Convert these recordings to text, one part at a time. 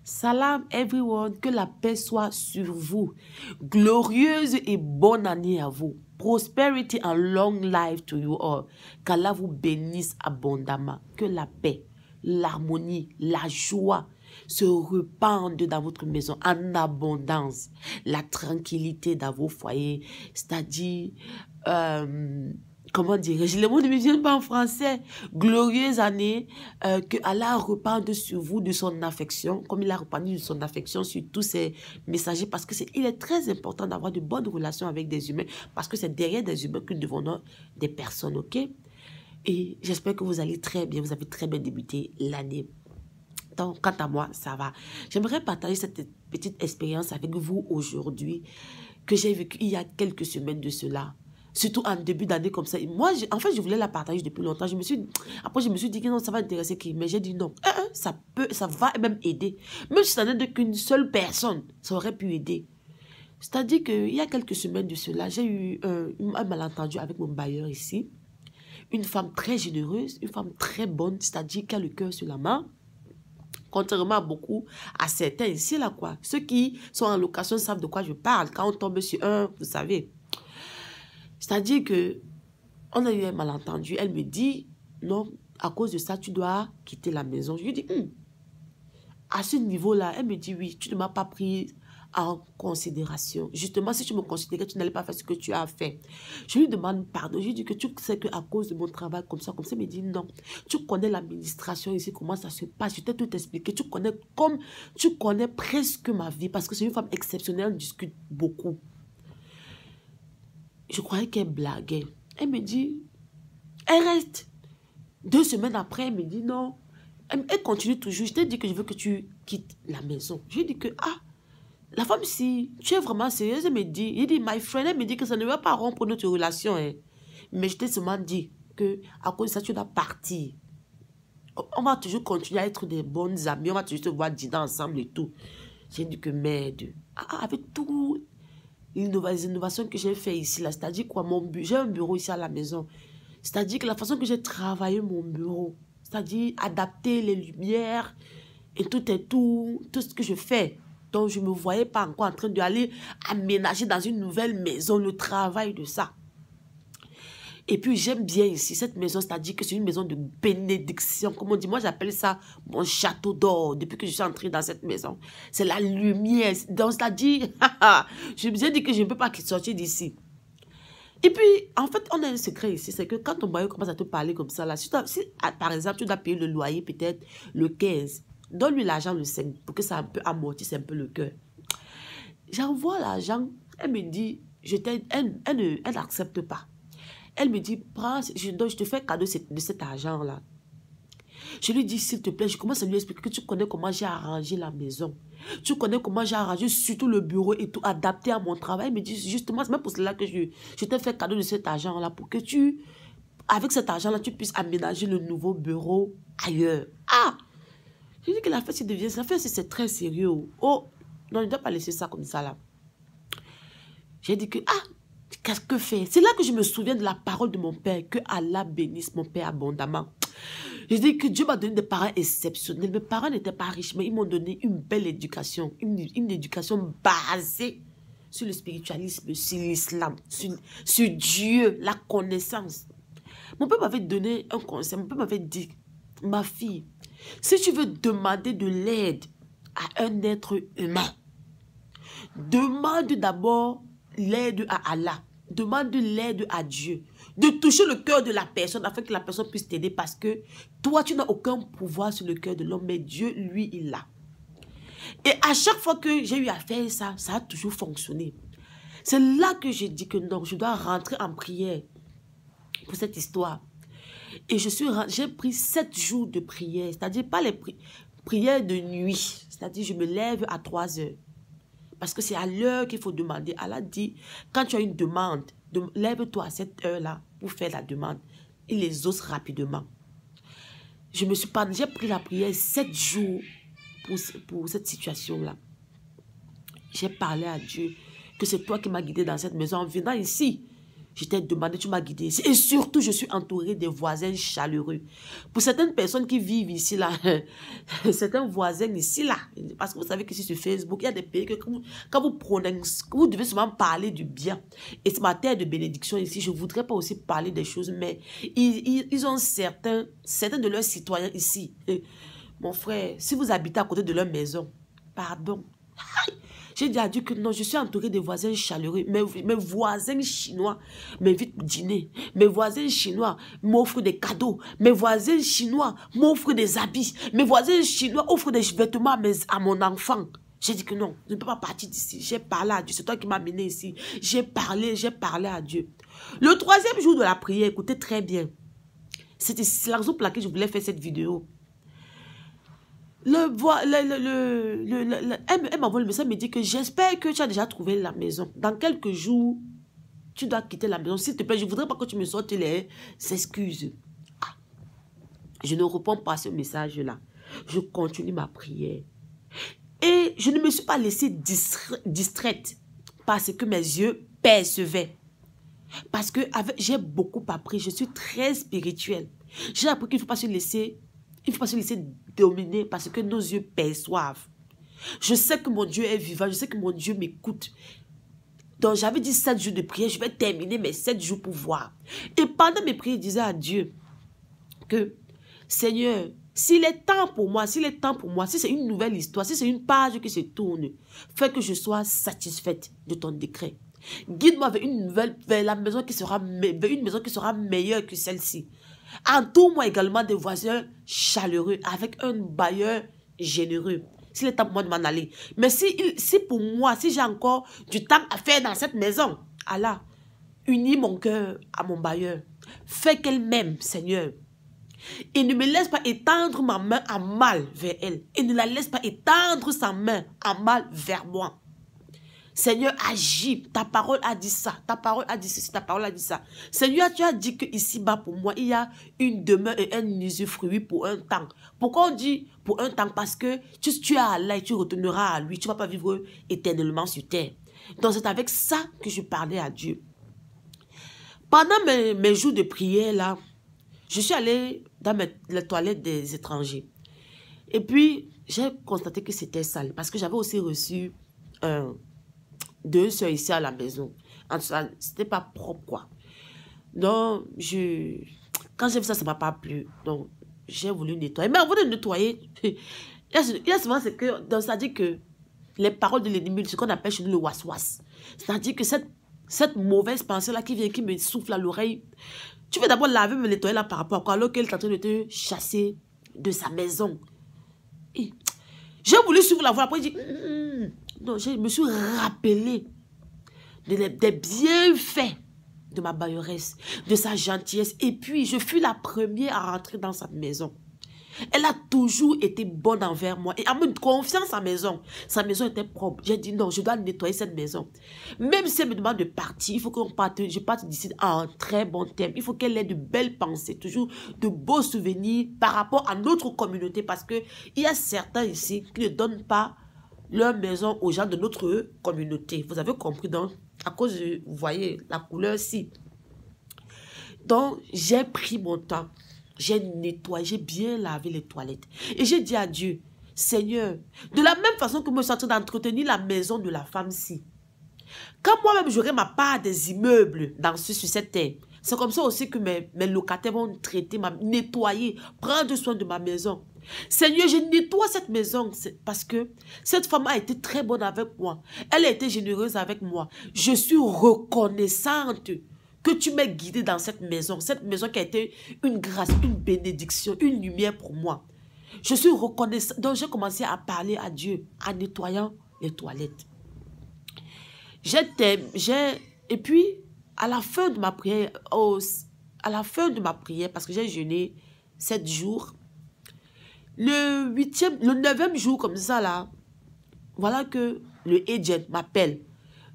Salam everyone, que la paix soit sur vous. Glorieuse et bonne année à vous. Prosperity and long life to you all. Qu'Allah vous bénisse abondamment. Que la paix, l'harmonie, la joie se répandent dans votre maison en abondance. La tranquillité dans vos foyers, c'est-à-dire... comment dirais-je, les mots ne me viennent pas en français. Glorieuse année, que Allah répande sur vous de son affection, comme il a répandu de son affection sur tous ses messagers, parce que il est très important d'avoir de bonnes relations avec des humains, parce que c'est derrière des humains que nous devons des personnes, ok? Et j'espère que vous allez très bien, vous avez très bien débuté l'année. Donc, quant à moi, ça va. J'aimerais partager cette petite expérience avec vous aujourd'hui, que j'ai vécue il y a quelques semaines de cela. Surtout en début d'année comme ça. Moi, en fait, je voulais la partager depuis longtemps. Après, je me suis dit que non, ça va intéresser qui. Mais j'ai dit non. Ça va même aider. Même si ça n'est qu'une seule personne, ça aurait pu aider. C'est-à-dire qu'il y a quelques semaines de cela, j'ai eu un malentendu avec mon bailleur ici. Une femme très généreuse, une femme très bonne, c'est-à-dire qui a le cœur sur la main. Contrairement à certains ici, là, quoi. Ceux qui sont en location savent de quoi je parle. Quand on tombe sur un, vous savez. C'est-à-dire que on a eu un malentendu. Elle me dit, non, à cause de ça, tu dois quitter la maison. Je lui dis, à ce niveau-là, elle me dit, oui, tu ne m'as pas pris en considération. Justement, si tu me considérais, tu n'allais pas faire ce que tu as fait. Je lui demande pardon. Je lui dis que tu sais qu'à cause de mon travail comme ça, elle me dit, non, tu connais l'administration ici, comment ça se passe. Je t'ai tout expliqué. Tu connais presque ma vie, parce que c'est une femme exceptionnelle, on discute beaucoup. Je croyais qu'elle blaguait. Elle me dit, elle reste. 2 semaines après, elle me dit non. Elle continue toujours. Je t'ai dit que je veux que tu quittes la maison. Je lui dis que, la femme, si tu es vraiment sérieuse, elle me dit, my friend, elle me dit que ça ne va pas rompre notre relation. Hein. Mais je t'ai seulement dit que à cause de ça, tu dois partir. On va toujours continuer à être des bonnes amies. On va toujours se voir dîner ensemble et tout. J'ai dit que merde. Avec tout... les innovations que j'ai fait ici, là, c'est-à-dire quoi, j'ai un bureau ici à la maison, c'est-à-dire que la façon que j'ai travaillé mon bureau, c'est-à-dire adapter les lumières et tout ce que je fais. Donc, je ne me voyais pas encore en train d'aller aménager dans une nouvelle maison le travail de ça. Et puis, j'aime bien ici, cette maison, c'est-à-dire que c'est une maison de bénédiction. Comme on dit, moi, j'appelle ça mon château d'or depuis que je suis entrée dans cette maison. C'est la lumière. Donc, c'est-à-dire, je me suis dit que je ne peux pas sortir d'ici. Et puis, en fait, on a un secret ici, c'est que quand ton bailleur commence à te parler comme ça, là, si par exemple, tu dois payer le loyer peut-être le 15, donne-lui l'argent le 5 pour que ça un peu amortisse un peu le cœur. J'envoie l'argent, elle me dit, elle n'accepte pas. Elle me dit, prends, je te fais cadeau de cet argent-là. Je lui dis, s'il te plaît, je commence à lui expliquer que tu connais comment j'ai arrangé la maison. Tu connais comment j'ai arrangé surtout le bureau et tout, adapté à mon travail. Elle me dit, justement, c'est même pour cela que je t'ai fait cadeau de cet argent-là, pour que avec cet argent-là, tu puisses aménager le nouveau bureau ailleurs. Je dis que la fête, c'est très sérieux. Oh, non, je ne dois pas laisser ça comme ça, là. J'ai dit que, qu'est-ce que fait? C'est là que je me souviens de la parole de mon père, que Allah bénisse mon père abondamment. Je dis que Dieu m'a donné des parents exceptionnels. Mes parents n'étaient pas riches, mais ils m'ont donné une belle éducation, une éducation basée sur le spiritualisme, sur l'islam, sur Dieu, la connaissance. Mon père m'avait donné un conseil, mon père m'avait dit, ma fille, si tu veux demander de l'aide à un être humain, demande d'abord l'aide à Allah. Demande l'aide à Dieu. De toucher le cœur de la personne afin que la personne puisse t'aider, parce que toi, tu n'as aucun pouvoir sur le cœur de l'homme, mais Dieu, lui, il l'a. Et à chaque fois que j'ai eu à faire ça, ça a toujours fonctionné. C'est là que j'ai dit que non, je dois rentrer en prière pour cette histoire. Et j'ai pris 7 jours de prière, c'est-à-dire pas les prières de nuit, c'est-à-dire je me lève à 3 heures. Parce que c'est à l'heure qu'il faut demander. Allah dit, quand tu as une demande, lève-toi à cette heure-là pour faire la demande. Il les ose rapidement. J'ai pris la prière 7 jours pour cette situation-là. J'ai parlé à Dieu que c'est toi qui m'as guidé dans cette maison. En venant ici, Je t'ai demandé, tu m'as guidé ici. Et surtout, je suis entourée des voisins chaleureux. Pour certaines personnes qui vivent ici, là, certains voisins ici, là, parce que vous savez que sur Facebook, il y a des pays que quand vous prononcez, vous devez souvent parler du bien. Et c'est ma terre de bénédiction ici. Je ne voudrais pas aussi parler des choses, mais ils ont certains de leurs citoyens ici. Et, mon frère, si vous habitez à côté de leur maison, pardon. J'ai dit à Dieu que non, je suis entourée de voisins chaleureux. Mes voisins chinois m'invitent dîner. Mes voisins chinois m'offrent des cadeaux. Mes voisins chinois m'offrent des habits. Mes voisins chinois offrent des vêtements à mon enfant. J'ai dit que non, je ne peux pas partir d'ici. J'ai parlé à Dieu. C'est toi qui m'as amené ici. J'ai parlé à Dieu. Le troisième jour de la prière, écoutez très bien. C'est la raison pour laquelle je voulais faire cette vidéo. Elle m'envoie le message, me dit que j'espère que tu as déjà trouvé la maison. Dans quelques jours, tu dois quitter la maison. S'il te plaît, je ne voudrais pas que tu me sortes les excuses. Ah. Je ne réponds pas à ce message-là. Je continue ma prière. Et je ne me suis pas laissée distraite parce que mes yeux percevaient. Parce que j'ai beaucoup appris. Je suis très spirituelle. J'ai appris qu'il ne faut pas se laisser... Il ne faut pas se laisser dominer parce que nos yeux perçoivent. Je sais que mon Dieu est vivant. Je sais que mon Dieu m'écoute. Donc, j'avais dit 7 jours de prière. Je vais terminer mes 7 jours pour voir. Et pendant mes prières, je disais à Dieu que, Seigneur, s'il est temps pour moi, si c'est une nouvelle histoire, si c'est une page qui se tourne, fais que je sois satisfaite de ton décret. Guide-moi vers la maison qui sera, vers une maison qui sera meilleure que celle-ci. Entoure-moi également des voisins chaleureux avec un bailleur généreux. S'il est temps pour moi de m'en aller. Mais si pour moi, si j'ai encore du temps à faire dans cette maison, Allah, unis mon cœur à mon bailleur. Fais qu'elle m'aime, Seigneur. Et ne me laisse pas étendre ma main en mal vers elle. Et ne la laisse pas étendre sa main en mal vers moi. Seigneur, agis. Ta parole a dit ça. Ta parole a dit ceci. Ta parole a dit ça. Seigneur, tu as dit que ici-bas, pour moi, il y a une demeure et un usufruit pour un temps. Pourquoi on dit pour un temps? Parce que tu es à Allah et tu retourneras à lui. Tu ne vas pas vivre éternellement sur terre. Donc, c'est avec ça que je parlais à Dieu. Pendant mes jours de prière, là, je suis allée dans les toilettes des étrangers. Et puis, j'ai constaté que c'était sale. Parce que j'avais aussi reçu 2 soeurs ici à la maison. C'était pas propre, quoi. Donc, quand j'ai vu ça, ça m'a pas plu. Donc, j'ai voulu nettoyer. Mais avant de nettoyer, il y a souvent, c'est que, c'est-à-dire que les paroles de l'ennemi, ce qu'on appelle chez nous le was-was. C'est-à-dire que cette mauvaise pensée-là qui vient, qui me souffle à l'oreille, tu veux d'abord laver, me nettoyer là par rapport à quoi? Alors qu'elle est en train de te chasser de sa maison. J'ai voulu suivre la voie. Après, j'ai dit, non, je me suis rappelé des bienfaits de ma bailleresse, de sa gentillesse. Et puis, je fus la première à rentrer dans sa maison. Elle a toujours été bonne envers moi. Et à me confiance en sa maison. Sa maison était propre. J'ai dit non, je dois nettoyer cette maison. Même si elle me demande de partir, il faut que je parte d'ici en très bon terme. Il faut qu'elle ait de belles pensées, toujours de beaux souvenirs par rapport à notre communauté. Parce qu'il y a certains ici qui ne donnent pas leur maison aux gens de notre communauté. Vous avez compris, donc, à cause de, vous voyez, la couleur-ci. Donc, j'ai pris mon temps. J'ai nettoyé, j'ai bien lavé les toilettes. Et j'ai dit à Dieu, Seigneur, de la même façon que moi je suis en train d'entretenir la maison de la femme-ci, quand moi-même j'aurai ma part des immeubles sur cette terre, c'est comme ça aussi que mes locataires vont traiter, nettoyer, prendre soin de ma maison. Seigneur, je nettoie cette maison parce que cette femme a été très bonne avec moi. Elle a été généreuse avec moi. Je suis reconnaissante que tu m'as guidé dans cette maison qui a été une grâce, une bénédiction, une lumière pour moi. Je suis reconnaissant. Donc, j'ai commencé à parler à Dieu en nettoyant les toilettes. Et puis, à la fin de ma prière, parce que j'ai jeûné 7 jours, le 9e jour comme ça, là, voilà que le agent m'appelle.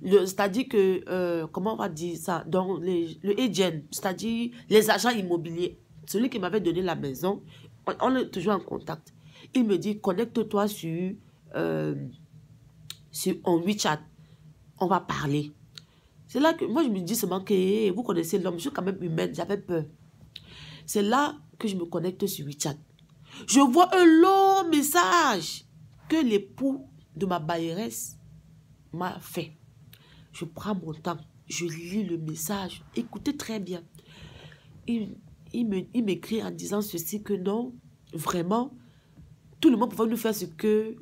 C'est-à-dire que, comment on va dire ça? Donc, le agent, c'est-à-dire les agents immobiliers, celui qui m'avait donné la maison, on est toujours en contact. Il me dit, connecte-toi sur WeChat. On va parler. C'est là que moi, je me dis seulement que hey, vous connaissez l'homme, je suis quand même humaine, j'avais peur. C'est là que je me connecte sur WeChat. Je vois un long message que l'époux de ma bailleresse m'a fait. Je prends mon temps, je lis le message. Écoutez très bien. Il m'écrit en disant ceci que non, vraiment, tout le monde pouvait nous faire ce que...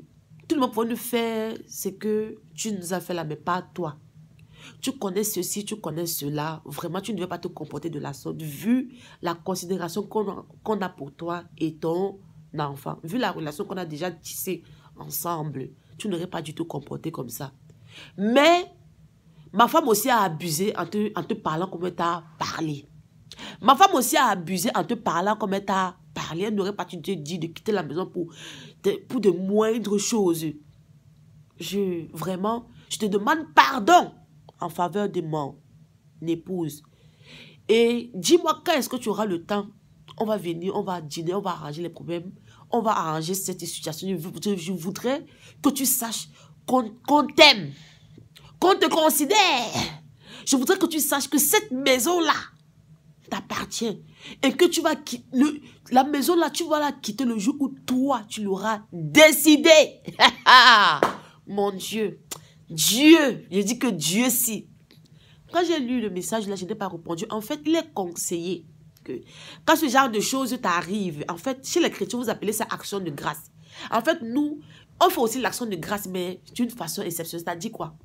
Tout le monde pouvait nous faire ce que tu nous as fait là, mais pas toi. Tu connais ceci, tu connais cela. Vraiment, tu ne devais pas te comporter de la sorte. Vu la considération qu'on a pour toi et ton enfant. Vu la relation qu'on a déjà tissée ensemble. Tu n'aurais pas du tout comporté comme ça. Mais, ma femme aussi a abusé en te parlant comme elle t'a parlé. Ma femme aussi a abusé en te parlant comme elle t'a parlé. Elle n'aurait pas dû te dire de quitter la maison pour de moindres choses. Vraiment, je te demande pardon en faveur de mon épouse. Et dis-moi quand est-ce que tu auras le temps. On va venir, on va dîner, on va arranger les problèmes. On va arranger cette situation. Je voudrais que tu saches qu'on t'aime, qu'on te considère. Je voudrais que tu saches que cette maison-là t'appartient. Et que tu vas quitter la maison-là, tu vas la quitter le jour où toi, tu l'auras décidé. Mon Dieu. Dieu, j'ai dit que Dieu si. Quand j'ai lu le message là, je n'ai pas répondu. En fait, il est conseillé que quand ce genre de choses t'arrive, en fait, chez les chrétiens, vous appelez ça action de grâce. En fait, nous, on fait aussi l'action de grâce, mais d'une façon exceptionnelle. C'est-à-dire quoi?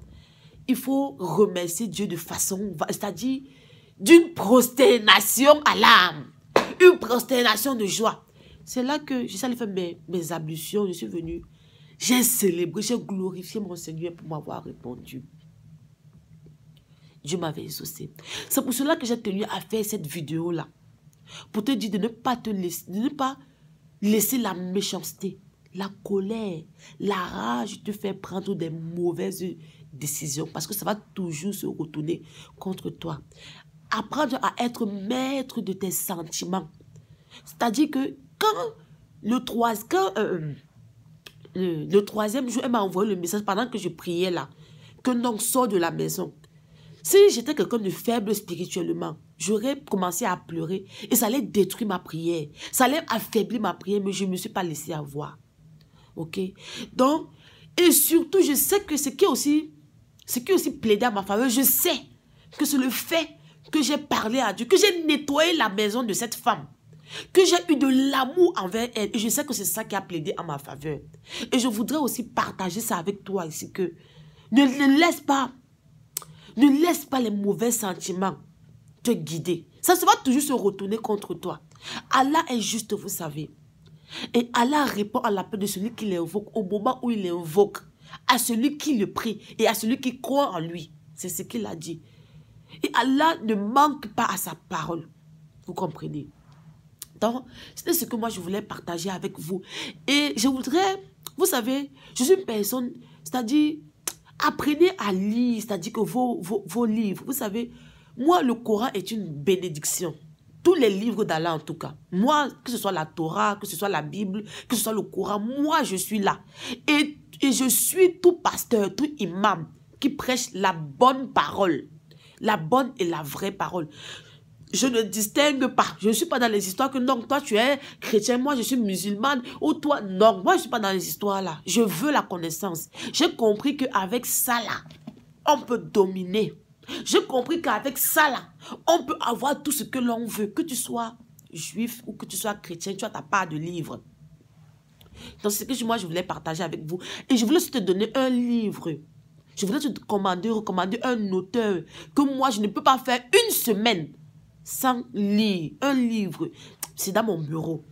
Il faut remercier Dieu de façon, c'est-à-dire d'une prosternation à l'âme. Une prosternation de joie. C'est là que je suis allée faire mes ablutions. Je suis venue. J'ai célébré, j'ai glorifié mon Seigneur pour m'avoir répondu. Dieu m'avait exaucé. C'est pour cela que j'ai tenu à faire cette vidéo-là. Pour te dire de ne pas te laisser, de ne pas laisser la méchanceté, la colère, la rage te faire prendre des mauvaises décisions. Parce que ça va toujours se retourner contre toi. Apprendre à être maître de tes sentiments. C'est-à-dire que quand le troisième jour, elle m'a envoyé le message pendant que je priais là, que non, sort de la maison. Si j'étais quelqu'un de faible spirituellement, j'aurais commencé à pleurer et ça allait détruire ma prière. Ça allait affaiblir ma prière, mais je ne me suis pas laissé avoir. Ok? Donc, et surtout, je sais que ce qui est aussi plaidé à ma faveur, je sais que c'est le fait que j'ai parlé à Dieu, que j'ai nettoyé la maison de cette femme, que j'ai eu de l'amour envers elle. Et je sais que c'est ça qui a plaidé en ma faveur. Et je voudrais aussi partager ça avec toi ici, que ne laisse pas les mauvais sentiments te guider. Ça va toujours se retourner contre toi. Allah est juste, vous savez. Et Allah répond à l'appel de celui qui l'invoque au moment où il l'invoque, à celui qui le prie et à celui qui croit en lui. C'est ce qu'il a dit. Et Allah ne manque pas à sa parole. Vous comprenez? Donc, c'était ce que moi je voulais partager avec vous. Et je voudrais, vous savez, je suis une personne, c'est-à-dire, apprenez à lire, c'est-à-dire que vos livres, vous savez, moi le Coran est une bénédiction. Tous les livres d'Allah en tout cas. Moi, que ce soit la Torah, que ce soit la Bible, que ce soit le Coran, moi je suis là. Et je suis tout pasteur, tout imam qui prêche la bonne parole. La bonne et la vraie parole. Je ne distingue pas. Je ne suis pas dans les histoires que non, toi tu es chrétien, moi je suis musulmane, ou toi, non, moi je ne suis pas dans les histoires là. Je veux la connaissance. J'ai compris qu'avec ça là, on peut dominer. J'ai compris qu'avec ça là, on peut avoir tout ce que l'on veut. Que tu sois juif ou que tu sois chrétien, tu as ta part de livre. Donc c'est ce que moi je voulais partager avec vous. Et je voulais aussi te donner un livre. Je voulais te recommander un auteur que moi je ne peux pas faire une semaine sans lire un livre. C'est dans mon bureau.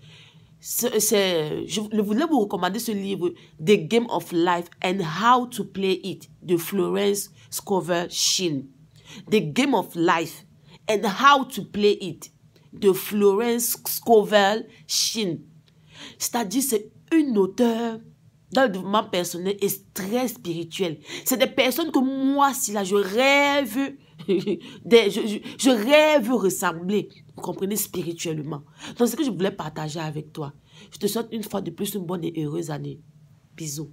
Je voulais vous recommander ce livre, The Game of Life and How to Play It, de Florence Scovel Shinn. The Game of Life and How to Play It, de Florence Scovel Shinn. C'est-à-dire, c'est une auteure dans le développement personnel et très spirituel. C'est des personnes que moi, si là, je rêve... je rêve ressembler, vous comprenez, spirituellement. Donc, c'est ce que je voulais partager avec toi. Je te souhaite une fois de plus une bonne et heureuse année. Bisous.